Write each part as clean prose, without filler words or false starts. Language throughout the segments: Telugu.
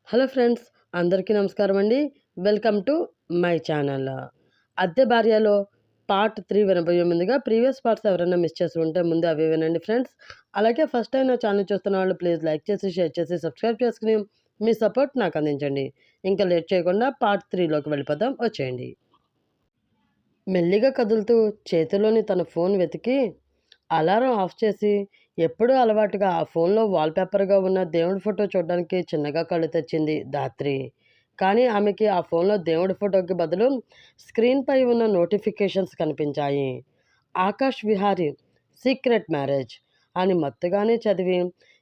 హలో ఫ్రెండ్స్, అందరికీ నమస్కారం అండి. Welcome to my channel. అద్దె భార్యలో పార్ట్ 3 వినబోయే ముందుగా ప్రీవియస్ పార్ట్స్ ఎవరైనా మిస్ చేసి ఉంటే ముందు అవి వినండి ఫ్రెండ్స్. అలాగే ఫస్ట్ టైం నా ఛానల్ చూస్తున్న వాళ్ళు ప్లీజ్ లైక్ చేసి, షేర్ చేసి, సబ్స్క్రైబ్ చేసుకుని మీ సపోర్ట్ నాకు అందించండి. ఇంకా లేట్ చేయకుండా పార్ట్ 3లోకి వెళ్ళిపోదాం, వచ్చేయండి. మెల్లిగా కదులుతూ చేతిలోని తన ఫోన్ వెతికి అలారం ఆఫ్ చేసి ఎప్పుడూ అలవాటుగా ఆ ఫోన్లో వాల్పేపర్గా ఉన్న దేవుడి ఫోటో చూడడానికి చిన్నగా కళ్ళు తెచ్చింది ధాత్రి. కానీ ఆమెకి ఆ ఫోన్లో దేవుడి ఫోటోకి బదులు స్క్రీన్పై ఉన్న నోటిఫికేషన్స్ కనిపించాయి. ఆకాష్ విహారీ సీక్రెట్ మ్యారేజ్ అని మత్తుగానే చదివి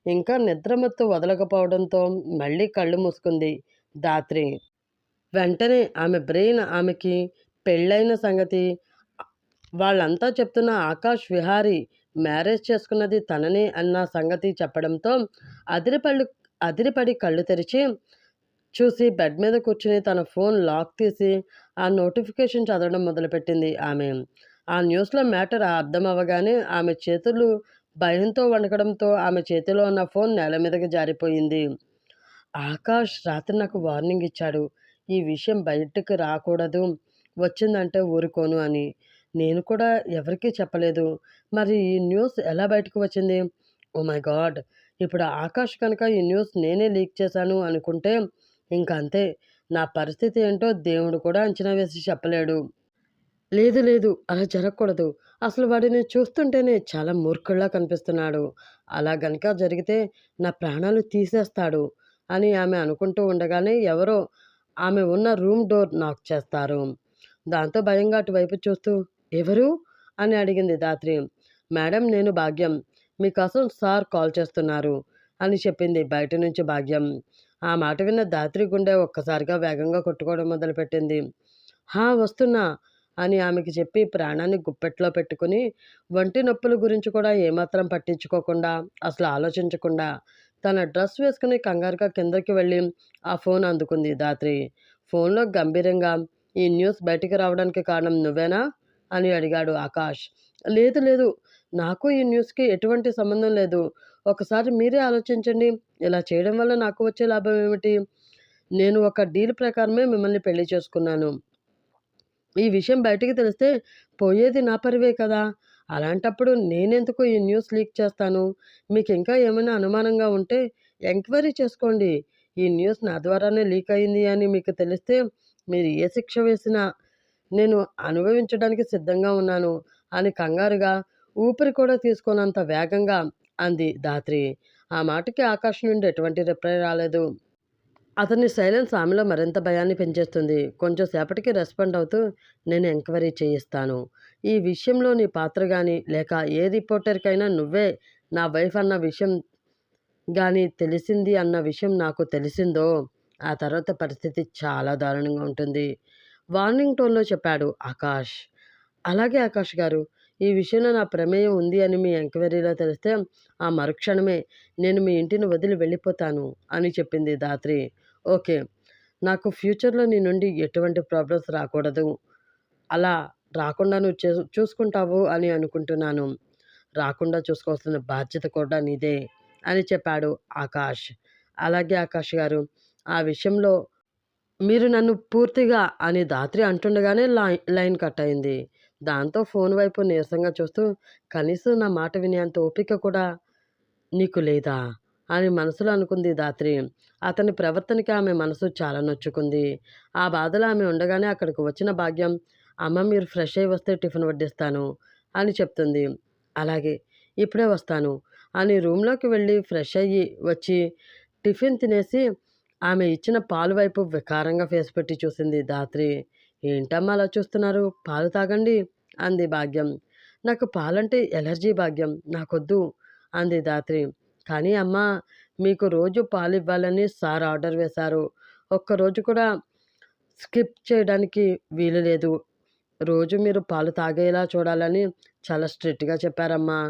ఇంకా నిద్రమత్తు వదలకపోవడంతో మళ్ళీ కళ్ళు మూసుకుంది ధాత్రి. వెంటనే ఆమె బ్రెయిన్ ఆమెకి పెళ్ళైన సంగతి, వాళ్ళంతా చెప్తున్న ఆకాష్ విహారీ మ్యారేజ్ చేసుకున్నది తననే అన్న సంగతి చెప్పడంతో అదిరిపళ్ళు అదిరిపడి కళ్ళు తెరిచి చూసి బెడ్ మీద కూర్చుని తన ఫోన్ లాక్ తీసి ఆ నోటిఫికేషన్ చదవడం మొదలుపెట్టింది ఆమె. ఆ న్యూస్లో మ్యాటర్ అర్థం అవ్వగానే ఆమె చేతులు భయంతో వణకడంతో ఆమె చేతిలో ఉన్న ఫోన్ నేల మీదకి జారిపోయింది. ఆకాష్ రాత్రి నాకు వార్నింగ్ ఇచ్చాడు, ఈ విషయం బయటకు రాకూడదు, వచ్చిందంటే ఊరుకోను అని. నేను కూడా ఎవరికీ చెప్పలేదు. మరి ఈ న్యూస్ ఎలా బయటకు వచ్చింది? Oh my god! ఇప్పుడు ఆకాష్ కనుక ఈ న్యూస్ నేనే లీక్ చేశాను అనుకుంటే ఇంక అంతే. నా పరిస్థితి ఏంటో దేవుడు కూడా అంచనా వేసి చెప్పలేడు. లేదు లేదు, అలా జరగకూడదు. అసలు వాడిని చూస్తుంటేనే చాలా మూర్ఖుల్లా కనిపిస్తున్నాడు. అలా గనక జరిగితే నా ప్రాణాలు తీసేస్తాడు అని ఆమె అనుకుంటూ ఉండగానే ఎవరో ఆమె ఉన్న రూమ్ డోర్ నాక్ చేస్తారు. దాంతో భయంగా అటువైపు చూస్తూ ఎవరు అని అడిగింది ధాత్రి. మేడం, నేను భాగ్యం, మీకోసం సార్ కాల్ చేస్తున్నారు అని చెప్పింది బయట నుంచి భాగ్యం. ఆ మాట విన్న ధాత్రి గుండె ఒక్కసారిగా వేగంగా కొట్టుకోవడం మొదలుపెట్టింది. హా, వస్తున్నా అని ఆమెకి చెప్పి ప్రాణాన్ని గుప్పెట్లో పెట్టుకుని ఒంటి నొప్పుల గురించి కూడా ఏమాత్రం పట్టించుకోకుండా, అసలు ఆలోచించకుండా తన డ్రెస్ వేసుకుని కంగారుగా కిందకి వెళ్ళి ఆ ఫోన్ అందుకుంది ధాత్రి. ఫోన్లో గంభీరంగా, ఈ న్యూస్ బయటికి రావడానికి కారణం నువ్వేనా అని అడిగాడు ఆకాష్. లేదు లేదు, నాకు ఈ న్యూస్కి ఎటువంటి సంబంధం లేదు. ఒకసారి మీరే ఆలోచించండి, ఇలా చేయడం వల్ల నాకు వచ్చే లాభం ఏమిటి? నేను ఒక డీల్ ప్రకారమే మిమ్మల్ని పెళ్లి చేసుకున్నాను. ఈ విషయం బయటికి తెలిస్తే పోయేది నా పరివే కదా! అలాంటప్పుడు నేనెందుకు ఈ న్యూస్ లీక్ చేస్తాను? మీకింకా ఏమైనా అనుమానంగా ఉంటే ఎంక్వైరీ చేసుకోండి. ఈ న్యూస్ నా ద్వారానే లీక్ అయింది అని మీకు తెలిస్తే మీరు ఏ శిక్ష వేసినా నేను అనుభవించడానికి సిద్ధంగా ఉన్నాను అని కంగారుగా, ఊపిరి కూడా తీసుకోనంత వేగంగా అంది ధాత్రి. ఆ మాటకి ఆకాష్ నుండి ఎటువంటి రిప్లై రాలేదు. అతని సైలెన్స్ ఆమెలో మరింత భయాన్ని పెంచేస్తుంది. కొంచెం సేపటికి రెస్పాండ్ అవుతూ, నేను ఎంక్వైరీ చేయిస్తాను. ఈ విషయంలో నీ పాత్ర గాని, లేక ఏ రిపోర్టర్కైనా నువ్వే నా వైఫ్ అన్న విషయం గాని తెలిసింది అన్న విషయం నాకు తెలిసిందో, ఆ తర్వాత పరిస్థితి చాలా దారుణంగా ఉంటుంది. వార్నింగ్ టోన్లో చెప్పాడు ఆకాష్. అలాగే ఆకాష్ గారు, ఈ విషయంలో నా ప్రమేయం ఉంది అని మీ ఎంక్వైరీలో తెలిస్తే ఆ మరుక్షణమే నేను మీ ఇంటిని వదిలి వెళ్ళిపోతాను అని చెప్పింది ధాత్రి. ఓకే, నాకు ఫ్యూచర్లో నీ నుండి ఎటువంటి ప్రాబ్లమ్స్ రాకూడదు, అలా రాకుండా నువ్వు చూసుకుంటావు అని అనుకుంటున్నాను. రాకుండా చూసుకోవాల్సిన బాధ్యత కూడా నీదే అని చెప్పాడు ఆకాష్. అలాగే ఆకాష్ గారు, ఆ విషయంలో మీరు నన్ను పూర్తిగా అని ధాత్రి అంటుండగానే లైన్ కట్ అయింది. దాంతో ఫోన్ వైపు నీరసంగా చూస్తూ, కనీసం నా మాట వినేంత ఓపిక కూడా నీకు లేదా అని మనసులో అనుకుంది ధాత్రి. అతని ప్రవర్తనకి ఆమె మనసు చాలా నొచ్చుకుంది. ఆ బాధలో ఆమె ఉండగానే అక్కడికి వచ్చిన భాగ్యం, అమ్మ మీరు ఫ్రెష్ అయ్యి వస్తే టిఫిన్ వడ్డిస్తాను అని చెప్తుంది. అలాగే, ఇప్పుడే వస్తాను అని రూమ్లోకి వెళ్ళి ఫ్రెష్ అయ్యి వచ్చి టిఫిన్ తినేసి ఆమె ఇచ్చిన పాలు వైపు వికారంగా ఫేస్ పెట్టి చూసింది ధాత్రి. ఏంటమ్మా అలా చూస్తున్నారు, పాలు తాగండి అంది భాగ్యం. నాకు పాలంటే ఎలర్జీ భాగ్యం, నాకొద్దు అంది ధాత్రి. కానీ అమ్మా, మీకు రోజు పాలు ఇవ్వాలని సార్ ఆర్డర్ వేశారు. ఒక్కరోజు కూడా స్కిప్ చేయడానికి వీలు లేదు. రోజు మీరు పాలు తాగేలా చూడాలని చాలా స్ట్రిక్ట్గా చెప్పారమ్మా.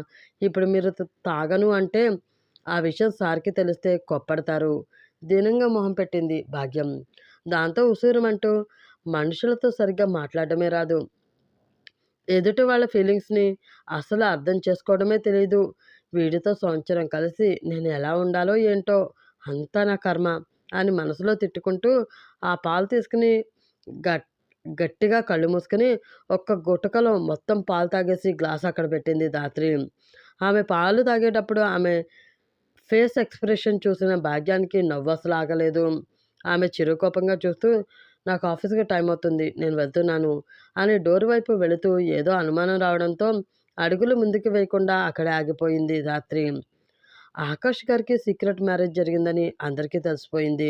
ఇప్పుడు మీరు తాగను అంటే ఆ విషయం సార్కి తెలిస్తే కొప్పడతారు. దీనంగా మొహం పెట్టింది భాగ్యం. దాంతో ఉసూరుమంటూ, మనుషులతో సరిగ్గా మాట్లాడడమే రాదు, ఎదుటి వాళ్ళ ఫీలింగ్స్ని అసలు అర్థం చేసుకోవడమే తెలీదు. వీడితో సంవత్సరం కలిసి నేను ఎలా ఉండాలో ఏంటో, అంతా నా కర్మ అని మనసులో తిట్టుకుంటూ ఆ పాలు తీసుకుని గట్ గట్టిగా కళ్ళు మూసుకొని ఒక్క గుటకలో మొత్తం పాలు తాగేసి గ్లాస్ అక్కడ పెట్టింది ధాత్రి. ఆమె పాలు తాగేటప్పుడు ఆమె ఫేస్ ఎక్స్‌ప్రెషన్ చూసిన భాగ్యానికి నవ్వసలు ఆగలేదు. ఆమె చిరుకోపంగా చూస్తూ, "నాకు ఆఫీస్‌కి టైం అవుతుంది. నేను వెళ్తున్నాను" అని డోర్ వైపు వెళుతూ ఏదో అనుమానం రావడంతో అడుగులు ముందుకు వేయకుండా అక్కడే ఆగిపోయింది ధాత్రి. ఆకాష్ గారికి సీక్రెట్ మ్యారేజ్ జరిగిందని అందరికీ తెలిసిపోయింది.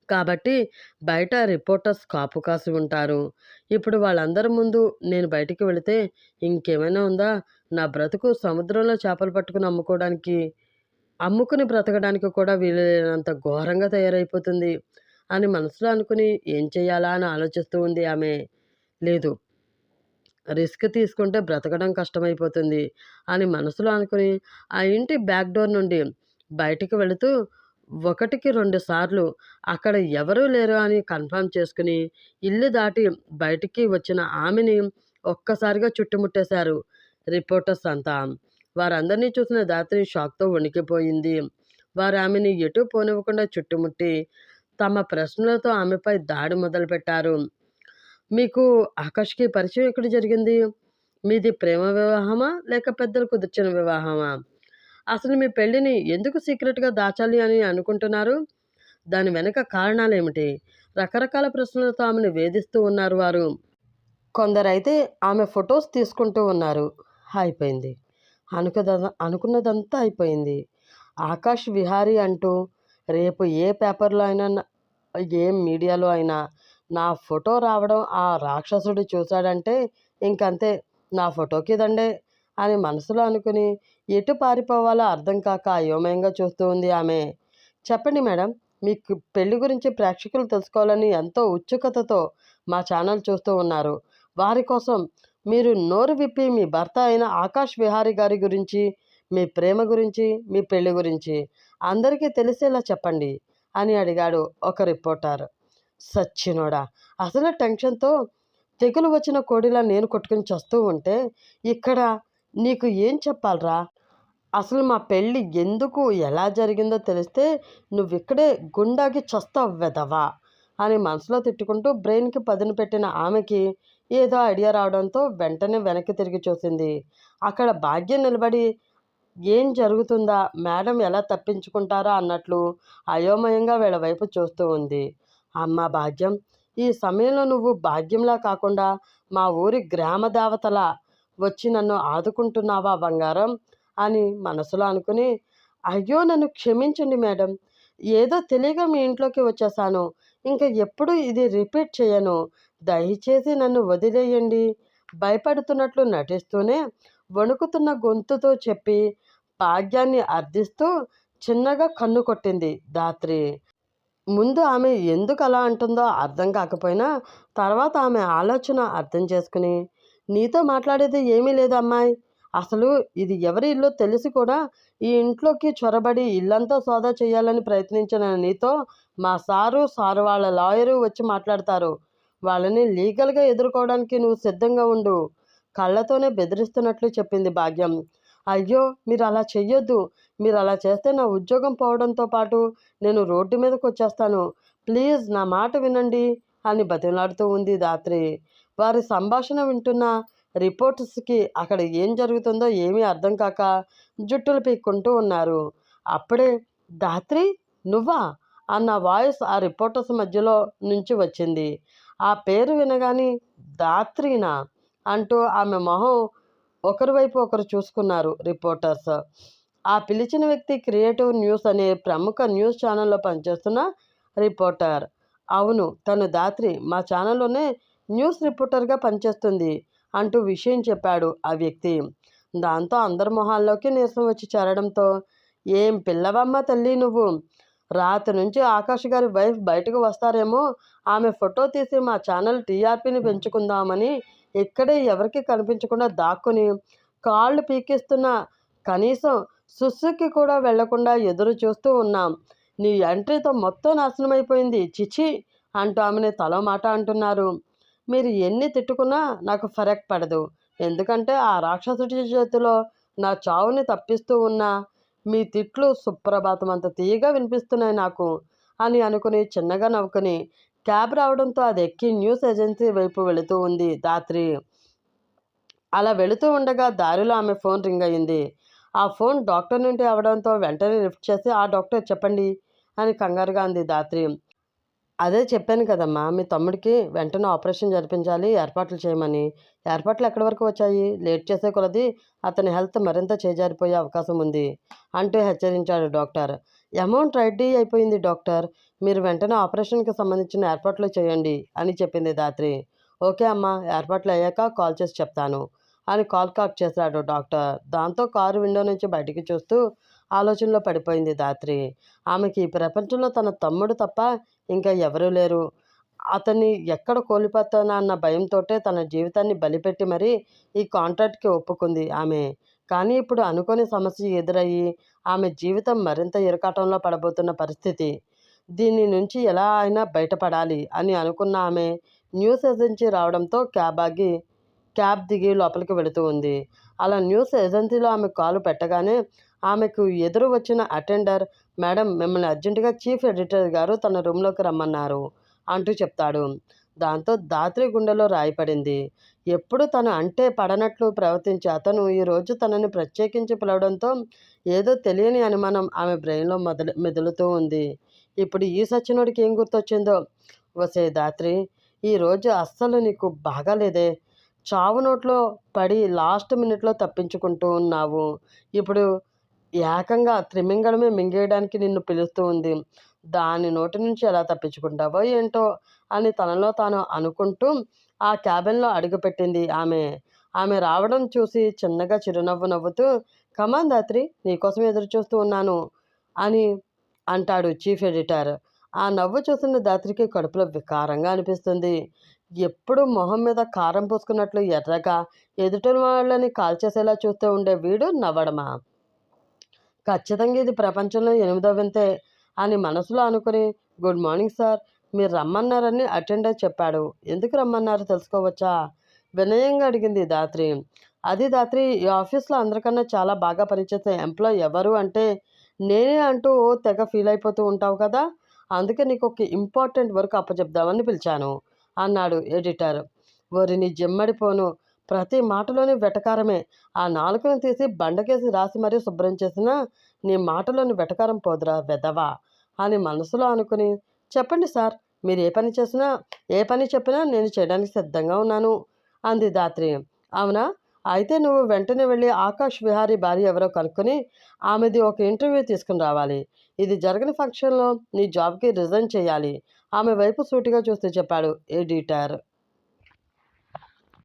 కాబట్టి బయట రిపోర్టర్స్ కాపు కాసి ఉంటారు. ఇప్పుడు వాళ్ళందరి ముందు నేను బయటికి వెళితే ఇంకేమైనా ఉందా? నా బ్రతుకు సముద్రంలో చేపలు పట్టుకుని అమ్ముకుని బ్రతకడానికి కూడా వీలు లేనంత ఘోరంగా తయారైపోతుంది అని మనసులో అనుకుని ఏం చేయాలా అని ఆలోచిస్తూ ఉంది ఆమె. లేదు, రిస్క్ తీసుకుంటే బ్రతకడం కష్టమైపోతుంది అని మనసులో అనుకుని ఆ ఇంటి బ్యాక్ డోర్ నుండి బయటికి వెళుతూ ఒకటికి 2 సార్లు అక్కడ ఎవరూ లేరు అని కన్ఫర్మ్ చేసుకుని ఇల్లు దాటి బయటికి వచ్చిన ఆమెని ఒక్కసారిగా చుట్టుముట్టేశారు రిపోర్టర్స్ అంతా. వారందరినీ చూసిన ధాత్రి షాక్తో వణికిపోయింది. వారు ఆమెని ఎటూ పోనివ్వకుండా చుట్టుముట్టి తమ ప్రశ్నలతో ఆమెపై దాడి మొదలుపెట్టారు. మీకు ఆకాష్‌కి పరిచయం ఎక్కడ జరిగింది? మీది ప్రేమ వివాహమా? లేక పెద్దలు కుదిర్చిన వివాహమా? అసలు మీ పెళ్ళిని ఎందుకు సీక్రెట్‌గా దాచాలి అని అనుకుంటున్నారు? దాని వెనక కారణాలేమిటి? రకరకాల ప్రశ్నలతో ఆమెను వేధిస్తూ ఉన్నారు వారు. కొందరైతే ఆమె ఫోటోస్ తీసుకుంటూ ఉన్నారు. అయిపోయింది. అనుకున్నదంతా అయిపోయింది. ఆకాష్ విహారీ అంటూ రేపు ఏ పేపర్‌లో అయినా ఏ మీడియాలో అయినా నా ఫోటో రావడం ఆ రాక్షసుడు చూశాడంటే ఇంకంతే, నా ఫోటోకి దండే అని మనసులో అనుకుని ఎటు పారిపోవాలో అర్థం కాక అయోమయంగా చూస్తూ ఉంది ఆమె. చెప్పండి మేడం, మీకు పెళ్లి గురించి ప్రేక్షకులు తెలుసుకోవాలని ఎంతో ఉత్సుకతతో మా ఛానల్ చూస్తూ ఉన్నారు. వారి కోసం మీరు నోరు విప్పి మీ భర్త అయిన ఆకాష్ విహారీ గారి గురించి, మీ ప్రేమ గురించి, మీ పెళ్లి గురించి అందరికీ తెలిసేలా చెప్పండి అని అడిగాడు ఒక రిపోర్టర్. సచ్చినోడా! అసలే టెన్షన్‌తో తెగులు వచ్చిన కోడిలా నేను కొట్టుకుని చస్తూ ఉంటే, ఇక్కడ నీకు ఏం చెప్పాలిరా? అసలు మా పెళ్ళి ఎందుకు, ఎలా జరిగిందో తెలిస్తే నువ్విక్కడే గుండాకి చస్తావు వెధవా! అని మనసులో తిట్టుకుంటూ బ్రెయిన్‌కి పదును పెట్టిన ఆమెకి ఏదో ఐడియా రావడంతో వెంటనే వెనక్కి తిరిగి చూసింది. అక్కడ భాగ్యం నిలబడి ఏం జరుగుతుందా? మేడం ఎలా తప్పించుకుంటారా అన్నట్లు అయోమయంగా వీళ్ళ వైపు చూస్తూ ఉంది. అమ్మా భాగ్యం, ఈ సమయంలో నువ్వు భాగ్యంలా కాకుండా మా ఊరి గ్రామ దేవతలా వచ్చి నన్ను ఆదుకుంటున్నావా బంగారం అని మనసులో అనుకుని, అయ్యో నన్ను క్షమించండి మేడం, ఏదో తెలియక మీ ఇంట్లోకి వచ్చేసాను. ఇంక ఎప్పుడు ఇది రిపీట్ చేయను. దయచేసి నన్ను వదిలేయండి భయపడుతున్నట్లు నటిస్తూనే వణుకుతున్న గొంతుతో చెప్పి భాగ్యాన్ని అర్థిస్తూ చిన్నగా కన్ను కొట్టింది ధాత్రి. ముందు ఆమె ఎందుకు అలా అంటుందో అర్థం కాకపోయినా తర్వాత ఆమె ఆలోచన అర్థం చేసుకుని, నీతో మాట్లాడేది ఏమీ లేదు అమ్మాయి. అసలు ఇది ఎవరి ఇల్లు తెలిసి కూడా ఈ ఇంట్లోకి చొరబడి ఇల్లంతా సోదా చేయాలని ప్రయత్నించిన నీతో మా సారు వాళ్ళ లాయరు వచ్చి మాట్లాడతారు. వాళ్ళని లీగల్గా ఎదుర్కోవడానికి నువ్వు సిద్ధంగా ఉండు కళ్ళతోనే బెదిరిస్తున్నట్లు చెప్పింది భాగ్యం. అయ్యో మీరు అలా చెయ్యొద్దు, మీరు అలా చేస్తే నా ఉద్యోగం పోవడంతో పాటు నేను రోడ్డు మీదకి వచ్చేస్తాను. ప్లీజ్ నా మాట వినండి అని బతిమలాడుతూ ఉంది ధాత్రి. వారి సంభాషణ వింటున్న రిపోర్టర్స్కి అక్కడ ఏం జరుగుతుందో ఏమీ అర్థం కాక జుట్టులు పీక్కుంటూ ఉన్నారు. అప్పుడే ధాత్రి నువ్వా అన్న వాయిస్ ఆ రిపోర్టర్స్ మధ్యలో నుంచి వచ్చింది. ఆ పేరు వినగానే ధాత్రినా అంటూ ఆమె మొహం ఒకరి వైపు ఒకరు చూసుకున్నారు రిపోర్టర్స్. ఆ పిలిచిన వ్యక్తి క్రియేటివ్ న్యూస్ అనే ప్రముఖ న్యూస్ ఛానల్లో పనిచేస్తున్న రిపోర్టర్. అవును, తను ధాత్రి, మా ఛానల్లోనే న్యూస్ రిపోర్టర్గా పనిచేస్తుంది అంటూ విషయం చెప్పాడు ఆ వ్యక్తి. దాంతో అందరి మొహాల్లోకి నీరసం వచ్చి చేరడంతో, ఏం పిల్లవమ్మ తల్లి నువ్వు, రాత్రి నుంచి ఆకాష్ గారి వైఫ్ బయటకు వస్తారేమో, ఆమె ఫోటో తీసి మా ఛానల్ టీఆర్పీని పెంచుకుందామని ఇక్కడే ఎవరికి కనిపించకుండా దాక్కుని కాళ్ళు పీకిస్తున్న, కనీసం సుస్సుకి కూడా వెళ్లకుండా ఎదురు చూస్తూ ఉన్నాం. నీ ఎంట్రీతో మొత్తం నాశనమైపోయింది చిచి అంటూ ఆమెని తలో మాట అంటున్నారు. మీరు ఎన్ని తిట్టుకున్నా నాకు ఫరక్ పడదు. ఎందుకంటే ఆ రాక్షసుడి చేతిలో నా చావుని తప్పిస్తూ ఉన్నా మీ తిట్లు సుప్రభాతం అంత తీయగా వినిపిస్తున్నాయి నాకు అని అనుకుని చిన్నగా నవ్వుకుని క్యాబ్ రావడంతో అది ఎక్కి న్యూస్ ఏజెన్సీ వైపు వెళుతూ ఉంది ధాత్రి. అలా వెళుతూ ఉండగా దారిలో ఆమె ఫోన్ రింగ్ అయింది. ఆ ఫోన్ డాక్టర్ నుండి అవడంతో వెంటనే లిఫ్ట్ చేసి, "ఆ డాక్టర్ చెప్పండి" అని కంగారుగా అంది ధాత్రి. "అదే చెప్పాను కదమ్మా, మీ తమ్ముడికి వెంటనే ఆపరేషన్ జరిపించాలి, ఏర్పాట్లు చేయమని. ఏర్పాట్లు ఎక్కడి వరకు వచ్చాయి? లేట్ చేసే కొలది అతని హెల్త్ మరింత చేజారిపోయే అవకాశం ఉంది" అంటూ హెచ్చరించాడు డాక్టర్. "అమౌంట్ రెడీ అయిపోయింది డాక్టర్. మీరు వెంటనే ఆపరేషన్కి సంబంధించిన ఏర్పాట్లు చేయండి" అని చెప్పింది ధాత్రి. "ఓకే అమ్మా, ఏర్పాట్లు అయ్యాక కాల్ చేసి చెప్తాను" అని కాల్ కట్ చేశాడు డాక్టర్. దాంతో కారు విండో నుంచి బయటికి చూస్తూ ఆలోచనలో పడిపోయింది ధాత్రి. ఆమెకి ఈ ప్రపంచంలో తన తమ్ముడు తప్ప ఇంకా ఎవరూ లేరు. అతన్ని ఎక్కడ కోల్పోతానా అన్న భయంతోటే తన జీవితాన్ని బలిపెట్టి మరీ ఈ కాంట్రాక్ట్‌కి ఒప్పుకుంది ఆమె. కానీ ఇప్పుడు అనుకోని సమస్య ఎదురయ్యి ఆమె జీవితం మరింత ఇరకాటంలో పడబోతున్న పరిస్థితి. దీని నుంచి ఎలా అయినా బయటపడాలి అని అనుకున్న ఆమె న్యూస్ ఏజెన్సీ రావడంతో క్యాబ్ దిగి లోపలికి వెళుతూ ఉంది. అలా న్యూస్ ఏజెన్సీలో ఆమె కాలు పెట్టగానే ఆమెకు ఎదురు వచ్చిన అటెండర్, "మేడం, మిమ్మల్ని అర్జెంటుగా చీఫ్ ఎడిటర్ గారు తన రూమ్లోకి రమ్మన్నారు" అంటూ చెప్తాడు. దాంతో ధాత్రి గుండెలో రాయి పడింది. ఎప్పుడు తను అంటే పడనట్లు ప్రవర్తించే అతను ఈరోజు తనని ప్రత్యేకించి పిలవడంతో ఏదో తెలియని అనుమానం ఆమె బ్రెయిన్లో మెదులుతూ ఉంది. ఇప్పుడు ఈ సచ్చినోడికి ఏం గుర్తొచ్చిందో? "ఒసేయ్ ధాత్రి, ఈరోజు అస్సలు నీకు బాగాలేదే. చావు నోట్లో పడి లాస్ట్ మినిట్లో తప్పించుకుంటూ ఉన్నావు. ఇప్పుడు ఏకంగా త్రిమింగళమే మింగేయడానికి నిన్ను పిలుస్తూ ఉంది. దాని నోటి నుంచి ఎలా తప్పించుకుంటావో ఏంటో" అని తనలో తాను అనుకుంటూ ఆ క్యాబిన్‌లో అడుగుపెట్టింది ఆమె. ఆమె రావడం చూసి చిన్నగా చిరునవ్వు నవ్వుతూ, "కమాన్ ధాత్రి, నీకోసం ఎదురుచూస్తూ ఉన్నాను" అని అంటాడు చీఫ్ ఎడిటర్. ఆ నవ్వు చూసిన ధాత్రికి కడుపులో వికారంగా అనిపిస్తుంది. ఎప్పుడూ మొహం మీద కారం పూసుకున్నట్లు ఎర్రగా ఎదుటి వాళ్ళని కాల్చేసేలా చూస్తూ ఉండే వీడు నవ్వడమా? ఖచ్చితంగా ఇది ప్రపంచంలో ఎనిమిదో వింతే అని మనసులో అనుకుని, "గుడ్ మార్నింగ్ సార్, మీరు రమ్మన్నారని అటెండర్ చెప్పాడు. ఎందుకు రమ్మన్నారో తెలుసుకోవచ్చా?" వినయంగా అడిగింది ధాత్రి. "అది ధాత్రి, ఈ ఆఫీస్లో అందరికన్నా చాలా బాగా పనిచేసే ఎంప్లాయ్ ఎవరు అంటే నేనే అంటూ ఓ తెగ ఫీల్ అయిపోతూ ఉంటావు కదా, అందుకే నీకు ఒక ఇంపార్టెంట్ వర్క్ అప్పచెప్దామని పిలిచాను" అన్నాడు ఎడిటర్. "ఓరిని జిమ్మడిపోను, ప్రతి మాటలోని వెటకారమే. ఆ నాలుకను తీసి బండకేసి రాసి మరీ శుభ్రం చేసినా నీ మాటలోని వెటకారం పోదురా వెధవా" అని మనసులో అనుకుని, "చెప్పండి సార్, మీరు ఏ పని చెప్పినా నేను చేయడానికి సిద్ధంగా ఉన్నాను" అంది ధాత్రి. "అవునా? అయితే నువ్వు వెంటనే వెళ్ళి ఆకాష్ విహారీ భార్య ఎవరో కనుక్కొని ఆమెది ఒక ఇంటర్వ్యూ తీసుకుని రావాలి. ఇది జరగని ఫంక్షన్లో నీ జాబ్కి రిజైన్ చేయాలి" ఆమె వైపు సూటిగా చూస్తూ చెప్పాడు ఎడిటర్.